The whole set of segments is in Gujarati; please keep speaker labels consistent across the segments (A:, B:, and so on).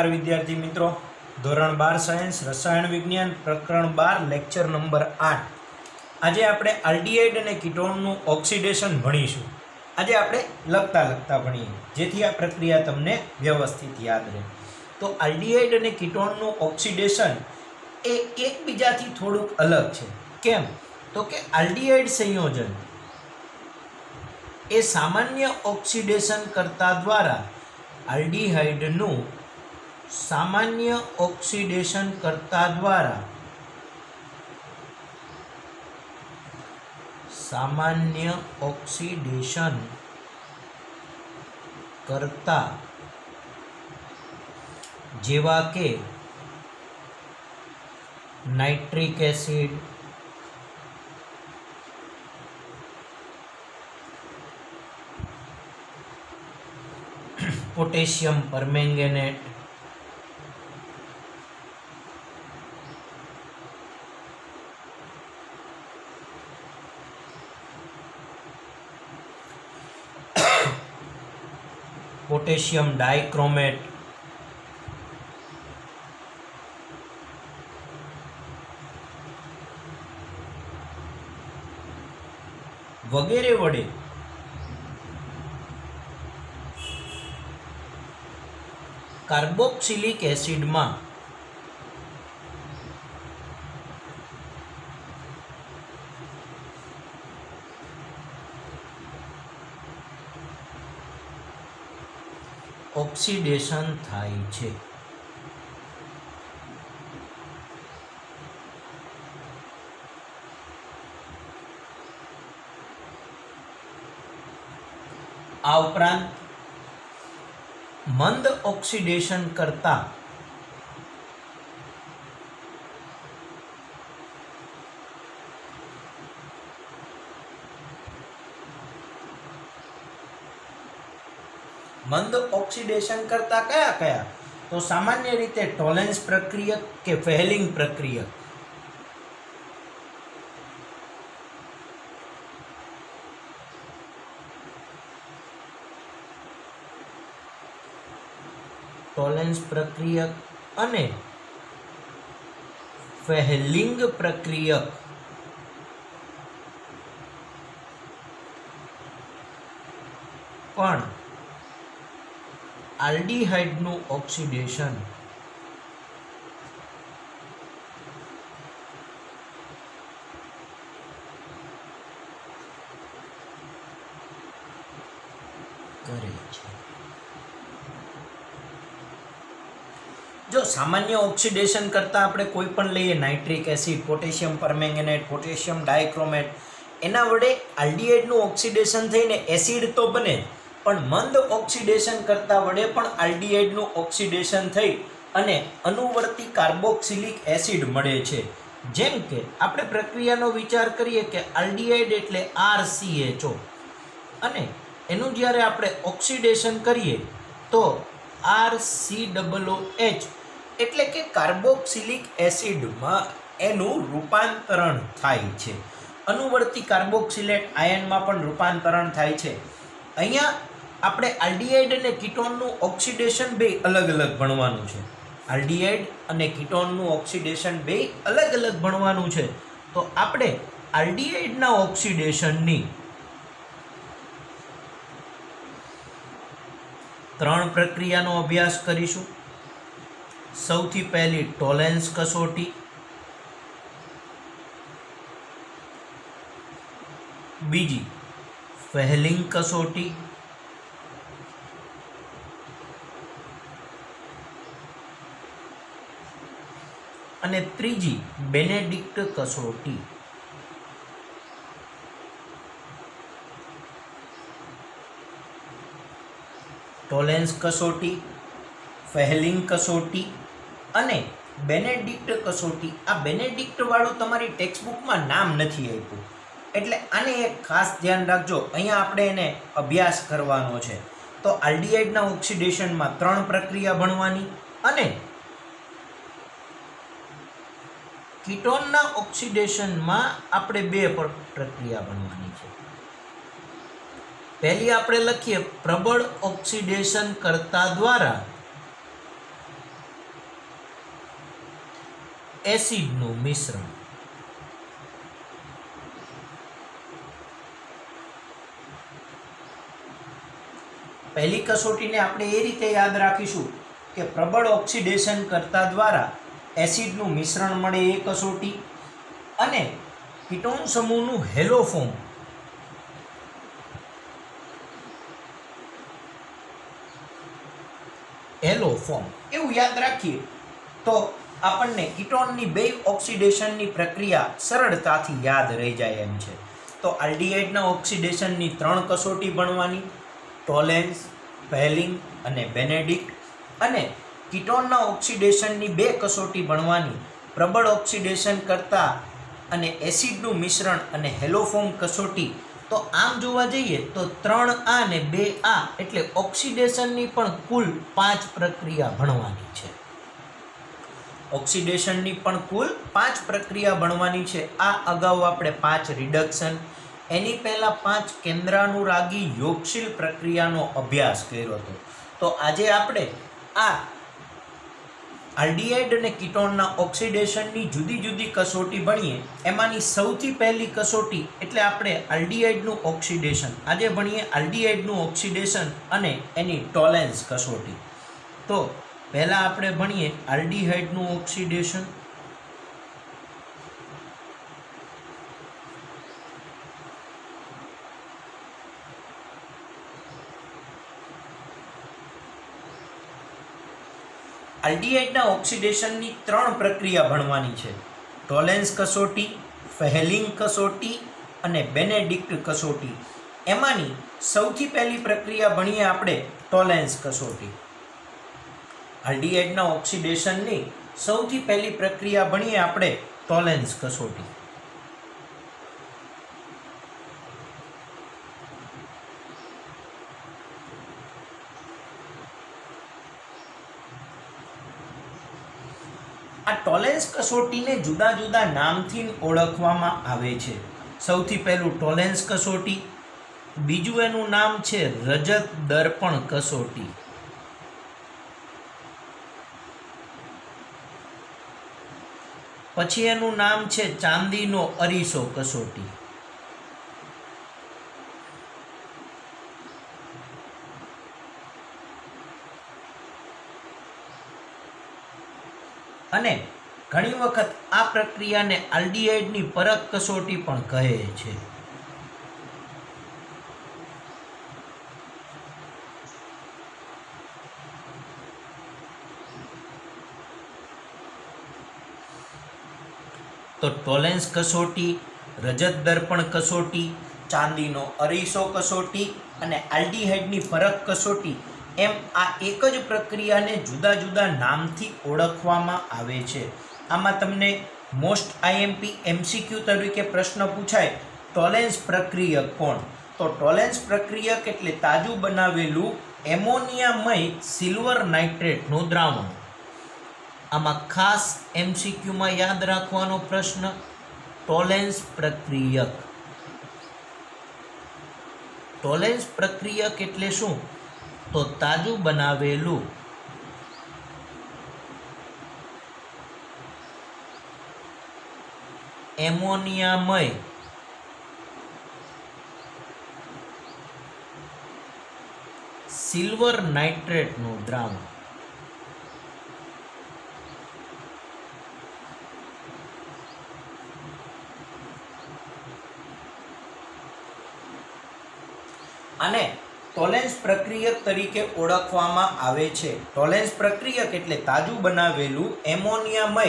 A: नमस्कार विद्यार्थी मित्रों, धोरण 12 सायन्स रसायण विज्ञान प्रकरण 12 लेक्चर नंबर 8। आज आपणे आल्डिहाइड अने कीटोननुं ऑक्सिडेशन भणीशुं। आज आपणे लगता भणीए जेथी आ प्रक्रिया तमने व्यवस्थित याद रहे। तो आल्डिहाइड अने कीटोननुं ऑक्सिडेशन ए एकबीजाथी थोडुंक अलग छे। केम? तो के आल्डिहाइड संयोजन ए सामान्य ऑक्सिडेशन करता द्वारा आल्डिहाइडનું सामान्य ऑक्सिडेशन करता द्वारा सामान्य ऑक्सिडेशन करता जेवा के nitric acid, potassium permanganate, potassium dichromate, वगैरह वडे कार्बोक्सिलिक एसिड में ऑक्सिडेशन थाय छे। आ उपरांत मंद ऑक्सिडेशन करता मंद ऑक्सिडेशन करता कया कया? तो सामान्य रीते टोलेंस प्रक्रियक के फेलिंग प्रक्रियक। टोलेंस प्रक्रियक अने फेलिंग प्रक्रियक पण आल्डिहाइडનું ऑक्सिडेशन करे छे। जो सामान्य ऑक्सिडेशन करता आपणे कोई पण लईए, nitric acid, potassium permanganate, potassium dichromate, एना वडे आल्डिहाइडનું ऑक्सिडेशन थईने एसिड तो बने, पण मंद ऑक्सिडेशन करता वडे पण आल्डिहाइडનું ऑक्सिडेशन थई अने अनुवर्ती कार्बोक्सिलिक एसिड मळे छे। जेम के आपणे प्रक्रियानो विचार करीए के आल्डिहाइड एटले RCHO अने एनुं ज्यारे आपणे ऑक्सिडेशन करीए तो RCOOH एटले के कार्बोक्सिलिक एसिड में एनुं रूपांतरण थाय छे। अनुवर्ती कार्बोक्सिलेट आयन में पण रूपांतरण थाय छे। अहींया આપણે આલ્ડિહાઇડ અને કીટોનનું ઓક્સિડેશન બે અલગ અલગ ભણવાનું છે। આલ્ડિહાઇડ અને કીટોનનું ઓક્સિડેશન બે અલગ અલગ ભણવાનું છે। તો આપણે આલ્ડિહાઇડના ઓક્સિડેશનની ત્રણ પ્રક્રિયાનો અભ્યાસ કરીશું। સૌથી પહેલી ટોલેન્સ કસોટી, બીજી ફેલિંગ કસોટી અને ત્રીજી બેનેડિક્ટ કસોટી। ટોલેન્સ કસોટી, ફેલિંગ કસોટી અને બેનેડિક્ટ કસોટી। આ બેનેડિક્ટ વાળું તમારી ટેક્સ્ટબુકમાં નામ નથી આપ્યું, એટલે આને એક ખાસ ધ્યાન રાખજો। અહીંયા આપણે એને અભ્યાસ કરવાનો છે। તો આલ્ડિહાઇડના ઓક્સિડેશનમાં ત્રણ પ્રક્રિયા ભણવાની અને कीटोनना ऑक्सिडेशन में आपणे बे प्रक्रिया बनवानी छे। पहली आपणे लखीए प्रबल ऑक्सिडेशन करता द्वारा એસિડનું મિશ્રણ. પહેલી કસોટીને આપણે એ રીતે યાદ રાખીશું કે પ્રબળ ઓક્સિડેશન કરતા દ્વારા એસિડનું મિશ્રણ મળે એ કસોટી, અને કીટોન સમૂહનું હેલો ફોર્મ એવું યાદ રાખીએ તો આપણને કીટોનની બે ઓક્સિડેશનની પ્રક્રિયા સરળતાથી યાદ રહી જાય એમ છે. તો આલ્ડીહાઇડના ઓક્સિડેશનની 3 કસોટી ભણવાની, ટોલેન્સ, ફેહલિંગ અને બેનેડિક્ટ, અને કીટોનના ઓક્સિડેશનની 2 કસોટી ભણવાની, પ્રબળ ઓક્સિડેશન કરતા અને એસિડનું મિશ્રણ અને હેલોફોર્મ કસોટી. તો આમ જોવા જઈએ તો 3A અને 2A એટલે ઓક્સિડેશનની પણ કુલ 5 પ્રક્રિયા ભણવાની છે. ઓક્સિડેશનની પણ કુલ 5 પ્રક્રિયા ભણવાની છે. આ અગાઉ આપણે 5 રિડક્શન, એની પહેલાં 5 કેન્દ્રાનુરાગી યોગશીલ પ્રક્રિયાનો અભ્યાસ કર્યો હતો. તો આજે આપણે આ આલ્ડીહાઇડ અને કીટોનના ઓક્સિડેશનની જુદી જુદી કસોટી ભણીએ. એમાંની સૌથી પહેલી કસોટી એટલે આપણે આલ્ડીહાઇડનું ઓક્સિડેશન. આજે ભણીએ આલ્ડીહાઇડનું ઓક્સિડેશન અને એની ટોલેન્સ કસોટી. તો પહેલાં આપણે ભણીએ આલ્ડીહાઇડનું ઓક્સિડેશન. આલ્ડીહાઇડના ઓક્સિડેશનની 3 પ્રક્રિયા ભણવાની છે: ટોલેન્સ કસોટી, ફેહલિંગ કસોટી અને બેનેડિક્ટ કસોટી. એમાંની સૌથી પહેલી પ્રક્રિયા ભણીએ આપણે ટોલેન્સ કસોટી. આલ્ડીહાઇડના ઓક્સિડેશનની સૌથી પહેલી પ્રક્રિયા ભણીએ આપણે ટોલેન્સ કસોટી. આ ટોલેન્સ કસોટીને જુદા જુદા નામથી ઓળખવામાં આવે છે. સૌથી પહેલું ટોલેન્સ કસોટી, બીજું એનું નામ છે રજત દર્પણ કસોટી, પછી એનું નામ છે ચાંદીનો અરીસો કસોટી, અને ઘણી વખત આ પ્રક્રિયાને આલ્ડીહાઇડની પરખ કસોટી પણ કહે છે. તો ટોલેન્સ કસોટી, રજત દર્પણ કસોટી, ચાંદીનો અરીસો કસોટી અને આલ્ડીહાઇડની પરખ કસોટી એમ આ એક જ પ્રક્રિયાને જુદા જુદા નામથી ઓળખવામાં આવે છે. આમાં તમને મોસ્ટ આઈએમપી એમસીક્યુ તરીકે પ્રશ્ન પૂછાય, ટોલેન્સ પ્રક્રિયક કોણ? તો ટોલેન્સ પ્રક્રિયક એટલે તાજું બનાવેલું એમોનિયામય સિલ્વર નાઇટ્રેટનું દ્રાવણ. આમાં ખાસ એમસીક્યુમાં યાદ રાખવાનો પ્રશ્ન ટોલેન્સ પ્રક્રિયક. ટોલેન્સ પ્રક્રિયક એટલે શું? તો તાજું બનાવેલું એમોનિયામય સિલ્વર નાઇટ્રેટનું દ્રાવણ. અને ટોલેન્સ પ્રક્રિયક તરીકે ઓળખવામાં આવે છે. ટોલેન્સ પ્રક્રિયક એટલે તાજું બનાવેલું એમોનિયામય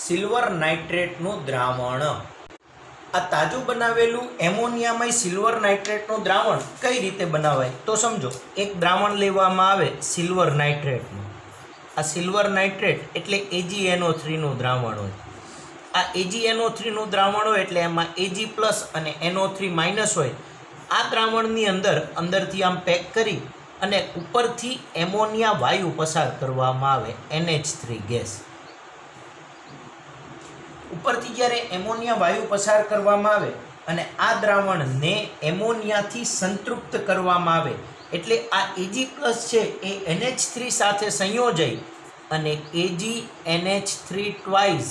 A: સિલ્વર નાઇટ્રેટનું દ્રાવણ. આ તાજું બનાવેલું એમોનિયામય સિલ્વર નાઇટ્રેટનું દ્રાવણ કઈ રીતે બનાવાય તો સમજો. એક દ્રાવણ લેવામાં આવે સિલ્વર નાઇટ્રેટનું. આ સિલ્વર નાઇટ્રેટ એટલે AgNO3નું દ્રાવણ હોય. આ AgNO3નું દ્રાવણ હોય એટલે એમાં Ag+ અને NO3- હોય. આ દ્રાવણની અંદરથી આમ પેક કરી અને ઉપરથી એમોનિયા વાયુ પસાર કરવામાં આવે, NH3 ગેસ. ઉપરથી જ્યારે એમોનિયા વાયુ પસાર કરવામાં આવે અને આ દ્રાવણને એમોનિયાથી સંતૃપ્ત કરવામાં આવે એટલે આ Ag+ છે એ NH3 સાથે સંયોજાઈ અને AgNH3 ટ્વાઇસ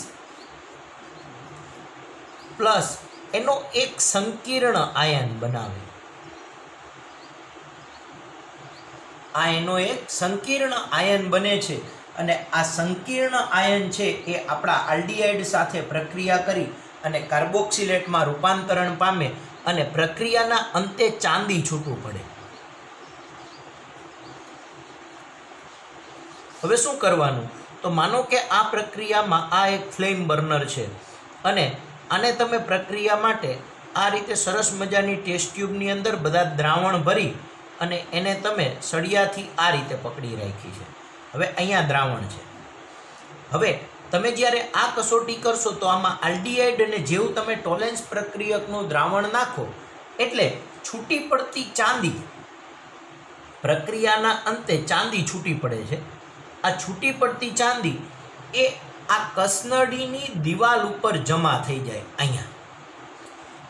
A: પ્લસ એનો એક સંકીર્ણ આયન બનાવે. આ એનો એક સંકીર્ણ આયન બને છે અને આ સંકીર્ણ આયન છે એ આપણા આલ્ડીહાઇડ સાથે પ્રક્રિયા કરી અને કાર્બોક્સિલેટમાં રૂપાંતરણ પામે અને પ્રક્રિયાના અંતે ચાંદી છૂટું પડે. હવે શું કરવાનું? તો માનો કે આ પ્રક્રિયામાં આ એક ફ્લેમ બર્નર છે અને આને તમે પ્રક્રિયા માટે આ રીતે સરસ મજાની ટેસ્ટ ટ્યુબની અંદર બધા દ્રાવણ ભરી અને એને તમે સળિયાથી આ રીતે પકડી રાખી છે. હવે અહીંયા દ્રાવણ છે. હવે તમે જ્યારે આ કસોટી કરશો તો આમાં આલ્ડીહાઇડ અને જેવું તમે ટોલેન્સ પ્રક્રિયકનું દ્રાવણ નાખો એટલે છૂટી પડતી ચાંદી પ્રક્રિયાના અંતે ચાંદી છૂટી પડે છે. આ છૂટી પડતી ચાંદી એ આ કસનળીની દિવાલ ઉપર જમા થઈ જાય અહીંયા,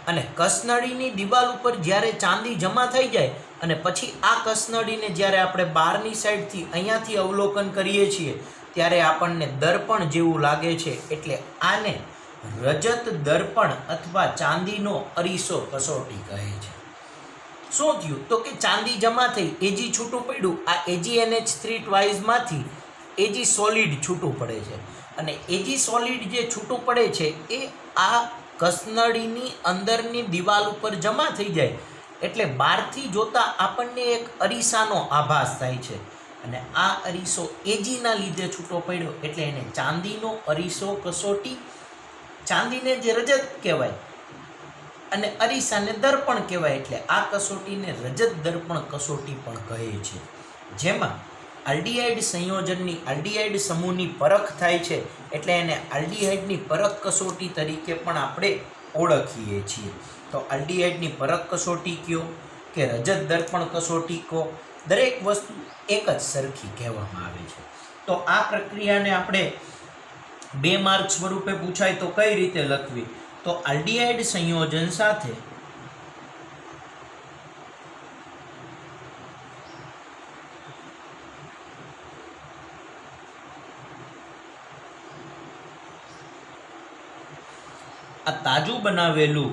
A: અને કસનળીની દિવાલ ઉપર જ્યારે ચાંદી જમા થઈ જાય અને પછી આ કસનળીને જ્યારે આપણે બહારની સાઈડથી અહીંયાથી અવલોકન કરીએ છીએ ત્યારે આપણને દર્પણ જેવું લાગે છે. એટલે આને રજત દર્પણ અથવા ચાંદીનો અરીસો કસોટી કહે છે. શું થયું? તો કે ચાંદી જમા થઈ, એજી છૂટું પડ્યું. આ AgNH3 ટ્વાઇસમાંથી એજી સોલિડ છૂટું પડે છે અને એજી સોલિડ જે છૂટું પડે છે એ આ કસનળીની અંદરની દિવાલ ઉપર જમા થઈ જાય એટલે બહારથી જોતા આપણને એક અરીસાનો આભાસ થાય છે અને આ અરીસો એજીના લીધે છૂટો પડ્યો એટલે એને ચાંદીનો અરીસો કસોટી, ચાંદીને જે રજત કહેવાય અને અરીસાને દર્પણ કહેવાય એટલે આ કસોટીને રજત દર્પણ કસોટી પણ કહે છે. જેમાં આલ્ડીહાઇડ સંયોજનની આલ્ડીહાઇડ સમૂહની પરખ થાય છે એટલે એને આલ્ડીહાઇડની પરખ કસોટી તરીકે પણ આપણે ઓળખીએ છીએ. તો આલ્ડીહાઇડની પરખ કસોટી કયો કે રજત દર્પણ કસોટી કહો, દરેક વસ્તુ એક જ સરખી કહેવામાં આવે છે. તો આ પ્રક્રિયાને આપણે 2 માર્ક સ્વરૂપે પૂછાય તો કઈ રીતે લખવી? તો આલ્ડીહાઇડ સંયોજન સાથે આ તાજું બનાવેલું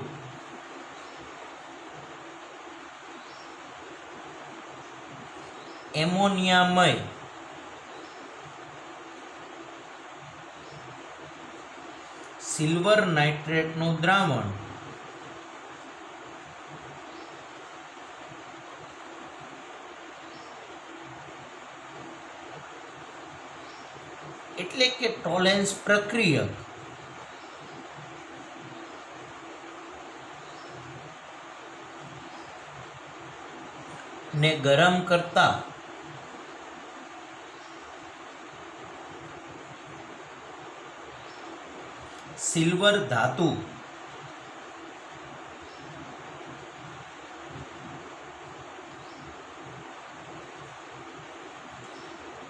A: એમોનિયામય સિલ્વર નાઇટ્રેટનું દ્રાવણ એટલે કે ટોલેન્સ પ્રક્રિયક ને ગરમ કરતા સિલ્વર ધાતુ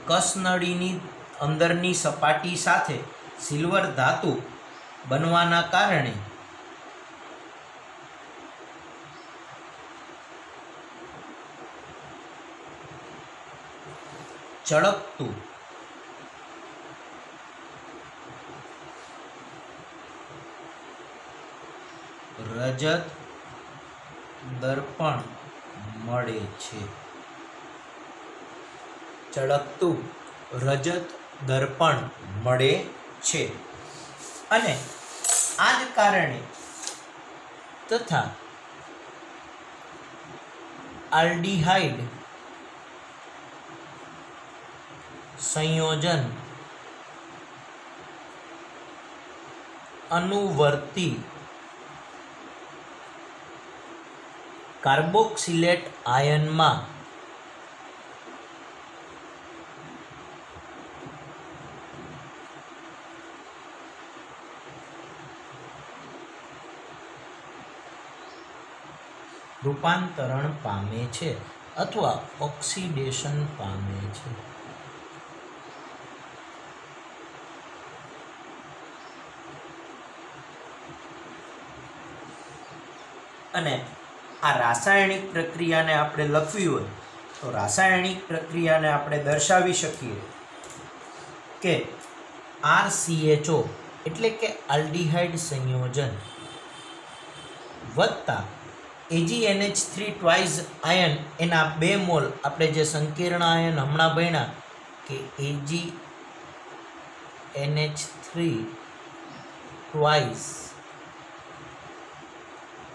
A: કસનળીની અંદરની સપાટી સાથે સિલ્વર ધાતુ બનવાના કારણે ચળકતું રજત દર્પણ મળે છે. ચળકતું રજત દર્પણ મળે છે અને આ જ કારણે તથા આલ્ડીહાઇડ સંયોજન અનુવર્તી કાર્બોક્સિલેટ આયનમાં રૂપાંતરણ પામે છે અથવા ઓક્સિડેશન પામે છે. અને આ રાસાયણિક પ્રક્રિયાને આપણે લખવી હોય તો રાસાયણિક પ્રક્રિયાને આપણે દર્શાવી શકીએ કે RCHO એટલે કે આલ્ડીહાઇડ સંયોજન વત્તા AgNH3 ટ્વાઇસ આયન એના 2 મોલ આપણે જે સંકીર્ણ આયન હમણાં ભણ્યા કે AgNH3 ટ્વાઇસ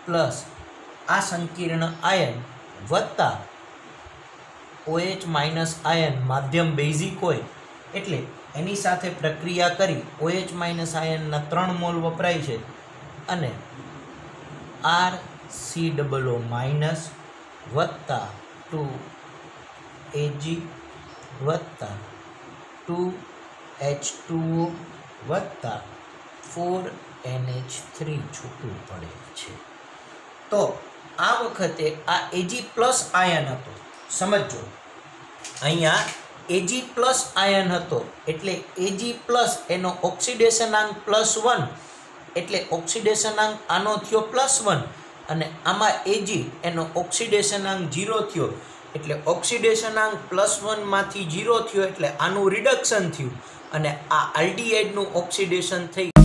A: પ્લસ આ સંકીર્ણ આયન વત્તા OH માઇનસ આયન માધ્યમ બેઝિક હોય એટલે એની સાથે પ્રક્રિયા કરી OH માઇનસ આયનના 3 મોલ વપરાય છે અને RCOO માઇનસ વત્તા 2Ag વત્તા 2H2O વત્તા 4NH3 છૂટું પડે છે. તો આ વખતે આ Ag પ્લસ આયન હતો, સમજો અહીંયા Ag પ્લસ આયન હતો એટલે Ag પ્લસ એનો ઓક્સિડેશનાંક +1 એટલે ઓક્સિડેશનાંક આનો થયો +1 અને આમાં Ag એનો ઓક્સિડેશનાંક 0 થયો એટલે ઓક્સિડેશનાંક +1 માંથી 0 થયો એટલે આનું રિડક્શન થયું અને આ આલ્ડીહાઇડનું ઓક્સિડેશન થઈ